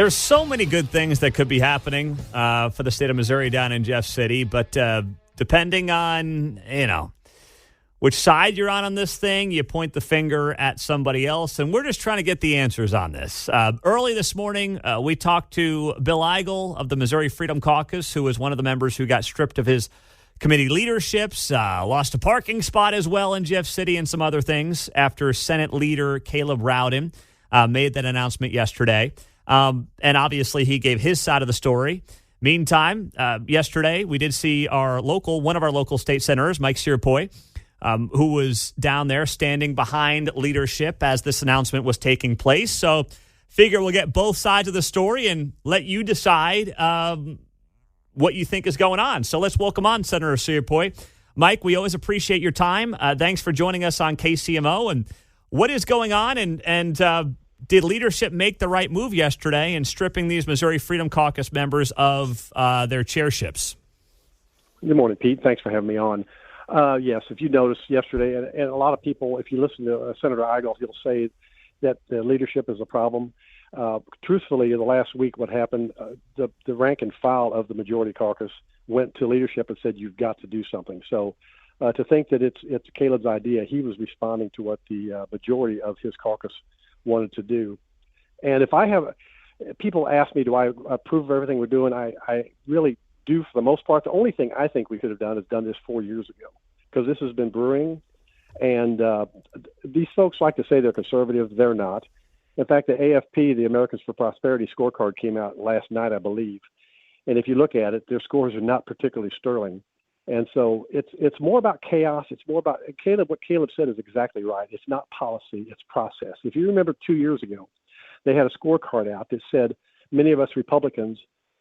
There's so many good things that could be happening for the state of Missouri down in Jeff City, but depending on, which side you're on this thing, you point the finger at somebody else, and we're just trying to get the answers on this. Early this morning, we talked to Bill Eigel of the Missouri Freedom Caucus, who was one of the members who got stripped of his committee leaderships, lost a parking spot as well in Jeff City and some other things after Senate Leader Caleb Rowden made that announcement yesterday. And obviously he gave his side of the story. Meantime, yesterday we did see one of our local state senators, Mike Cierpoit, who was down there standing behind leadership as this announcement was taking place. So figure we'll get both sides of the story and let you decide what you think is going on. So let's welcome on Senator Cierpoit. Mike, we always appreciate your time. Thanks for joining us on KCMO. And what is going on? And did leadership make the right move yesterday in stripping these Missouri Freedom Caucus members of their chairships? Good morning, Pete. Thanks for having me on. Yes, if you noticed yesterday, and a lot of people, if you listen to Senator Eigel, he'll say that the leadership is a problem. Truthfully, in the last week, what happened, the rank and file of the majority caucus went to leadership and said, you've got to do something. So to think that it's Caleb's idea, he was responding to what the majority of his caucus wanted to do. And if people ask me, do I approve of everything we're doing? I really do for the most part. The only thing I think we could have done is done this 4 years ago, because this has been brewing. And these folks like to say they're conservative. They're not. In fact, the AFP, the Americans for Prosperity scorecard, came out last night, I believe. And if you look at it, their scores are not particularly sterling. And so it's more about chaos. It's more about what Caleb said is exactly right. It's not policy, it's process. If you remember 2 years ago, they had a scorecard out that said many of us Republicans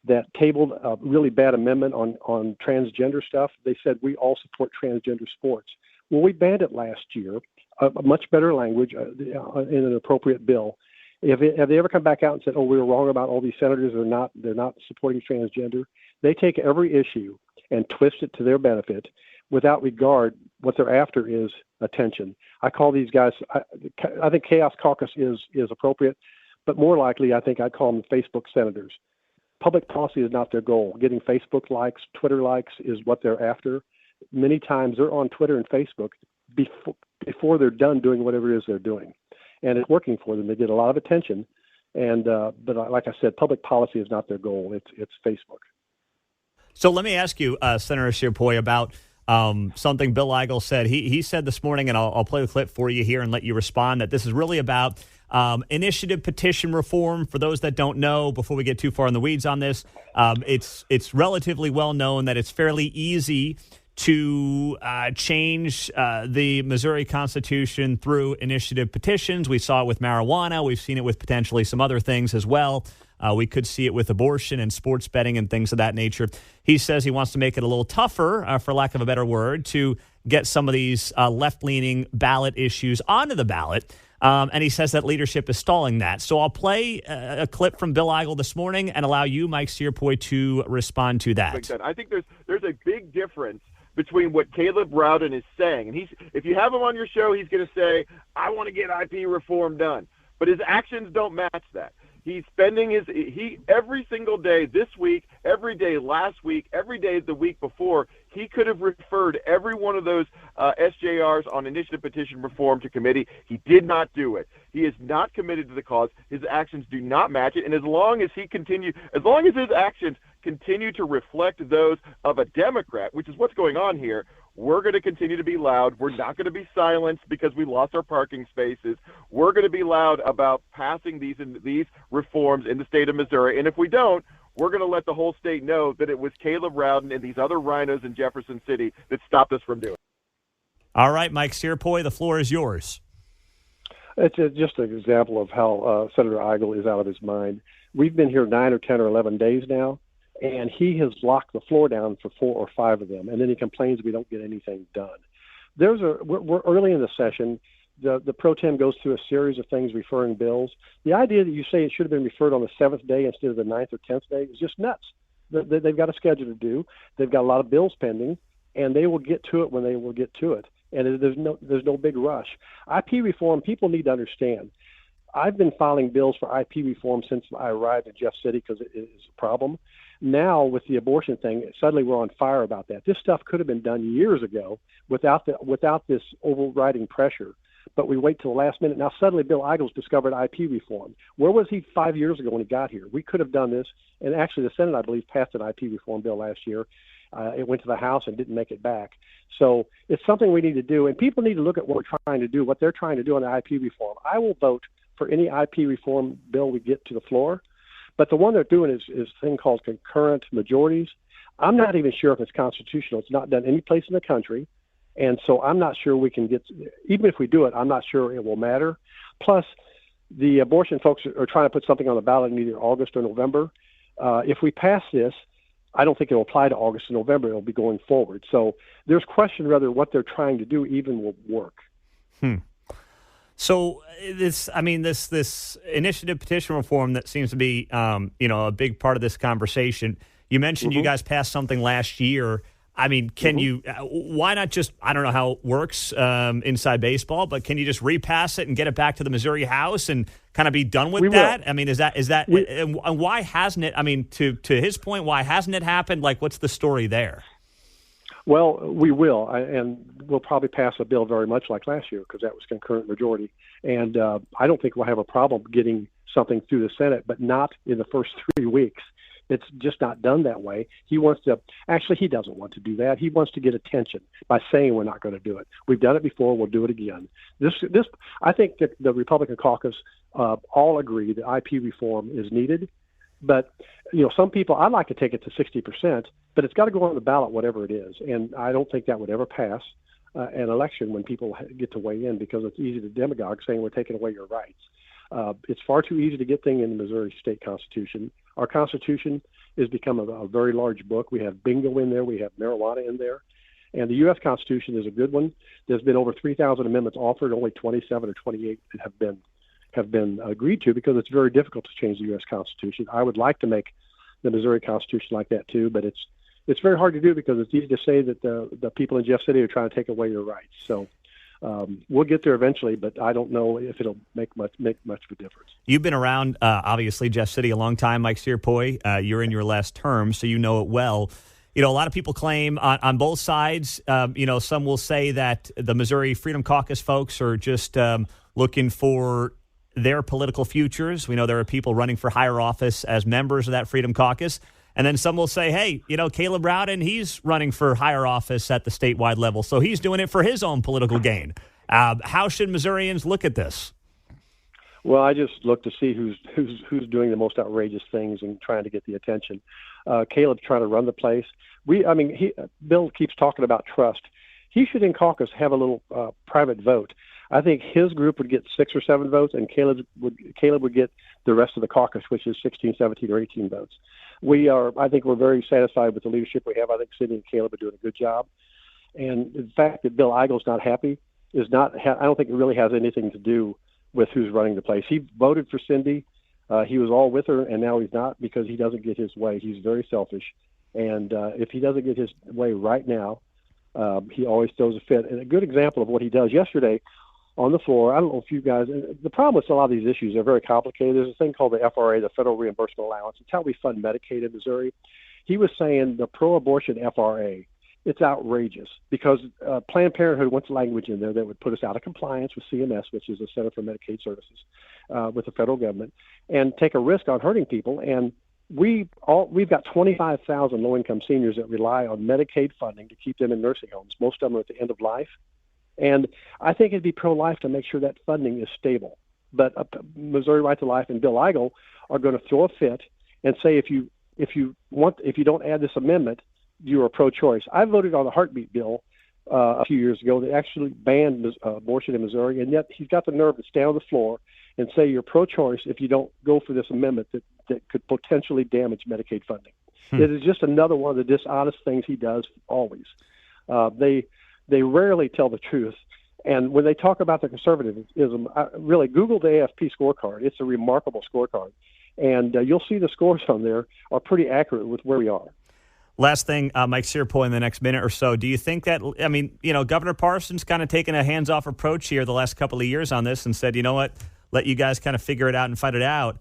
that tabled a really bad amendment on transgender stuff, they said we all support transgender sports. Well, we banned it last year, a much better language in an appropriate bill. Have they ever come back out and said, oh, we were wrong about all these senators, they're not supporting transgender? They take every issue and twist it to their benefit without regard. What they're after is attention. I call these guys, I think Chaos Caucus is appropriate, but more likely I think I'd call them Facebook senators. Public policy is not their goal. Getting Facebook likes, Twitter likes is what they're after. Many times they're on Twitter and Facebook before they're done doing whatever it is they're doing. And it's working for them. They get a lot of attention. But like I said, public policy is not their goal. It's Facebook. So let me ask you, Senator Cierpoit, about something Bill Eigel said. He said this morning, and I'll play the clip for you here and let you respond, that this is really about initiative petition reform. For those that don't know, before we get too far in the weeds on this, it's relatively well known that it's fairly easy to change the Missouri Constitution through initiative petitions. We saw it with marijuana. We've seen it with potentially some other things as well. We could see it with abortion and sports betting and things of that nature. He says he wants to make it a little tougher, for lack of a better word, to get some of these left-leaning ballot issues onto the ballot. And he says that leadership is stalling that. So I'll play a clip from Bill Eigel this morning and allow you, Mike Cierpoit, to respond to that. I think there's a big difference between what Caleb Rowden is saying. And if you have him on your show, he's going to say, I want to get IP reform done. But his actions don't match that. He's spending every single day this week, every day last week, every day the week before, he could have referred every one of those SJRs on initiative petition reform to committee. He did not do it. He is not committed to the cause. His actions do not match it. And as long as his actions continue to reflect those of a Democrat, which is what's going on here, we're going to continue to be loud. We're not going to be silenced because we lost our parking spaces. We're going to be loud about passing these reforms in the state of Missouri. And if we don't, we're going to let the whole state know that it was Caleb Rowden and these other rhinos in Jefferson City that stopped us from doing it. All right, Mike Cierpoit, the floor is yours. It's just an example of how Senator Eigel is out of his mind. We've been here 9 or 10 or 11 days now, and he has locked the floor down for 4 or 5 of them, and then he complains we don't get anything done. We're early in the session. The pro tem goes through a series of things referring bills. The idea that you say it should have been referred on the 7th day instead of the 9th or 10th day is just nuts. They've got a schedule to do. They've got a lot of bills pending, and they will get to it when they will get to it. And there's no big rush. IP reform, people need to understand. I've been filing bills for IP reform since I arrived in Jeff City because it is a problem. Now with the abortion thing, suddenly we're on fire about that. This stuff could have been done years ago without this overriding pressure. But we wait till the last minute. Now suddenly Bill Eigels discovered IP reform. Where was he 5 years ago when he got here? We could have done this. And actually the Senate, I believe, passed an IP reform bill last year. It went to the House and didn't make it back. So it's something we need to do. And people need to look at what we're trying to do, what they're trying to do on the IP reform. I will vote for any IP reform bill we get to the floor. But the one they're doing is a thing called concurrent majorities. I'm not even sure if it's constitutional. It's not done any place in the country. And so I'm not sure we can get, even if we do it, I'm not sure it will matter. Plus, the abortion folks are trying to put something on the ballot in either August or November. If we pass this, I don't think it will apply to August and November. It will be going forward. So there's question whether what they're trying to do even will work. So this initiative petition reform that seems to be, a big part of this conversation. You mentioned you guys passed something last year. I mean, can you, why not just, I don't know how it works inside baseball, but can you just repass it and get it back to the Missouri House and kind of be done with that? Will. I mean, and why hasn't it, I mean, to his point, why hasn't it happened? Like, what's the story there? Well, we will, and we'll probably pass a bill very much like last year because that was concurrent majority. And I don't think we'll have a problem getting something through the Senate, but not in the first 3 weeks. It's just not done that way. He doesn't want to do that. He wants to get attention by saying we're not going to do it. We've done it before. We'll do it again. I think that the Republican caucus all agree that IP reform is needed. But, some people, I'd like to take it to 60%, but it's got to go on the ballot, whatever it is. And I don't think that would ever pass an election when people get to weigh in because it's easy to demagogue saying we're taking away your rights. It's far too easy to get things in the Missouri state constitution. Our constitution has become a very large book. We have bingo in there. We have marijuana in there. And the U.S. Constitution is a good one. There's been over 3,000 amendments offered. Only 27 or 28 have been agreed to because it's very difficult to change the U.S. Constitution. I would like to make the Missouri Constitution like that too, but it's very hard to do because it's easy to say that the people in Jeff City are trying to take away your rights. So we'll get there eventually, but I don't know if it'll make much of a difference. You've been around, obviously, Jeff City a long time, Mike Cierpoit. You're in your last term, so you know it well. A lot of people claim on both sides, some will say that the Missouri Freedom Caucus folks are just looking for their political futures. We know there are people running for higher office as members of that Freedom Caucus. And then some will say, hey, Caleb Rowden, he's running for higher office at the statewide level, so he's doing it for his own political gain. How should Missourians look at this? Well, I just look to see who's doing the most outrageous things and trying to get the attention. Caleb's trying to run the place. Bill keeps talking about trust. He should in caucus have a little private vote. I think his group would get 6 or 7 votes, and Caleb would get the rest of the caucus, which is 16, 17, or 18 votes. I think we're very satisfied with the leadership we have. I think Cindy and Caleb are doing a good job. And the fact that Bill Eigels not happy I don't think it really has anything to do with who's running the place. He voted for Cindy. He was all with her, and now he's not because he doesn't get his way. He's very selfish. And if he doesn't get his way right now, he always throws a fit. And a good example of what he does yesterday on the floor, I don't know if you guys, the problem with a lot of these issues, they're very complicated. There's a thing called the FRA, the Federal Reimbursement Allowance. It's how we fund Medicaid in Missouri. He was saying the pro-abortion FRA, it's outrageous because Planned Parenthood wants language in there that would put us out of compliance with CMS, which is the Center for Medicaid Services, with the federal government, and take a risk on hurting people. And we've got 25,000 low-income seniors that rely on Medicaid funding to keep them in nursing homes. Most of them are at the end of life. And I think it'd be pro-life to make sure that funding is stable. But Missouri Right to Life and Bill Eigel are going to throw a fit and say if you don't add this amendment, you are pro-choice. I voted on the heartbeat bill a few years ago that actually banned abortion in Missouri, and yet he's got the nerve to stand on the floor and say you're pro-choice if you don't go for this amendment that could potentially damage Medicaid funding. It is just another one of the dishonest things he does always. They rarely tell the truth. And when they talk about the conservatism, really Google the AFP scorecard. It's a remarkable scorecard. And you'll see the scores on there are pretty accurate with where we are. Last thing, Mike Cierpoit, in the next minute or so, do you think that, Governor Parsons kind of taken a hands-off approach here the last couple of years on this and said, you know what, let you guys kind of figure it out and fight it out.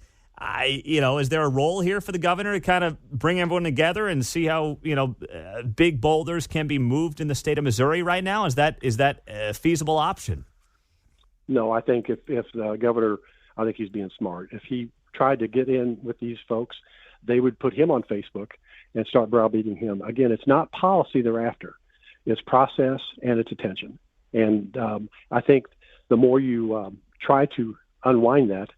Is there a role here for the governor to kind of bring everyone together and see how, big boulders can be moved in the state of Missouri right now? Is that a feasible option? No, I think if the governor, I think he's being smart. If he tried to get in with these folks, they would put him on Facebook and start browbeating him. Again, it's not policy they're after. It's process and it's attention. And I think the more you try to unwind that,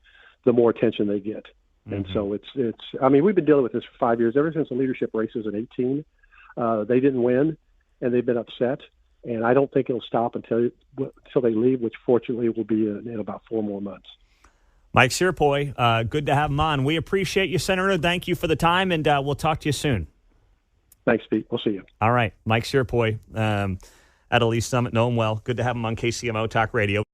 the more attention they get. And so it's. I mean, we've been dealing with this for 5 years, ever since the leadership races in 2018. They didn't win, and they've been upset. And I don't think it'll stop until they leave, which fortunately will be in about 4 more months. Mike Cierpoit, good to have him on. We appreciate you, Senator. Thank you for the time, and we'll talk to you soon. Thanks, Pete. We'll see you. All right. Mike Cierpoit at Elise Summit. Know him well. Good to have him on KCMO Talk Radio.